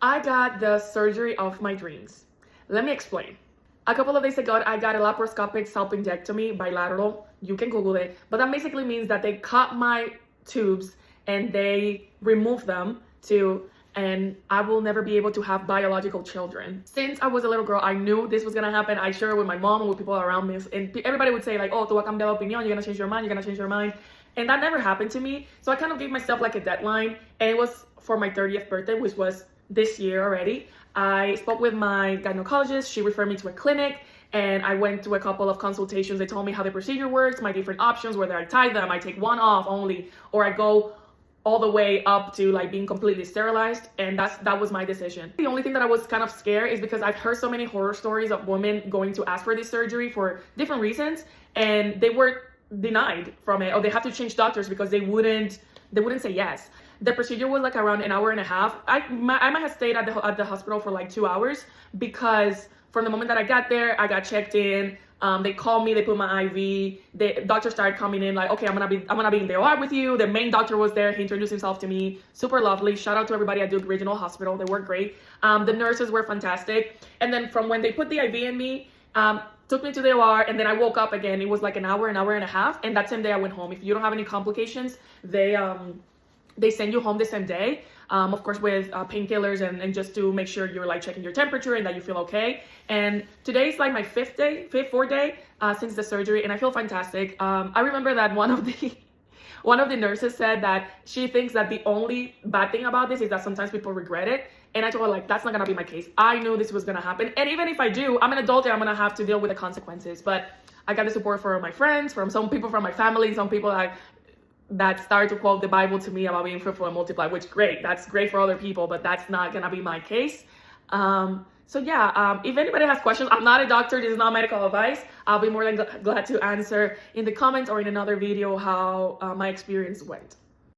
I got the surgery of my dreams. Let me explain. A couple of days ago, I got a laparoscopic salpingectomy, bilateral. You can Google it. But that basically means that they cut my tubes and they remove them and I will never be able to have biological children. Since I was a little girl, I knew this was gonna happen. I shared it with my mom and with people around me. And everybody would say like, oh, tú vas a cambiar de opinión, you're gonna change your mind, you're gonna change your mind. And that never happened to me. So I kind of gave myself like a deadline. And it was for my 30th birthday, which was this year already. I spoke with my gynecologist. She referred me to a clinic and I went to a couple of consultations. They told me how the procedure works, my different options, whether I tie them, I take one off only, or I go all the way up to like being completely sterilized. And that was my decision. The only thing that I was kind of scared is because I've heard so many horror stories of women going to ask for this surgery for different reasons and they were denied from it, or they have to change doctors because they wouldn't say yes. The procedure was like around an hour and a half. I might have stayed at the hospital for like 2 hours because from the moment that I got there, I got checked in. They called me, they put my IV. The doctor started coming in like, okay, I'm gonna be in the OR with you. The main doctor was there. He introduced himself to me. Super lovely. Shout out to everybody at Duke Regional Hospital. They were great. The nurses were fantastic. And then from when they put the IV in me, took me to the OR, and then I woke up again. It was like an hour and a half. And that same day I went home. If you don't have any complications, they send you home the same day, of course with painkillers and just to make sure you're like checking your temperature and that you feel okay. And today's like my fourth day since the surgery, and I feel fantastic. I remember that one of the nurses said that she thinks that the only bad thing about this is that sometimes people regret it. And I told her like, that's not gonna be my case. I knew this was gonna happen. And even if I do, I'm an adult and I'm gonna have to deal with the consequences. But I got the support from my friends, from some people from my family, some people that started to quote the Bible to me about being fruitful and multiply, which great, that's great for other people, but that's not gonna be my case. So yeah, if anybody has questions, I'm not a doctor, this is not medical advice. I'll be more than glad to answer in the comments or in another video how my experience went.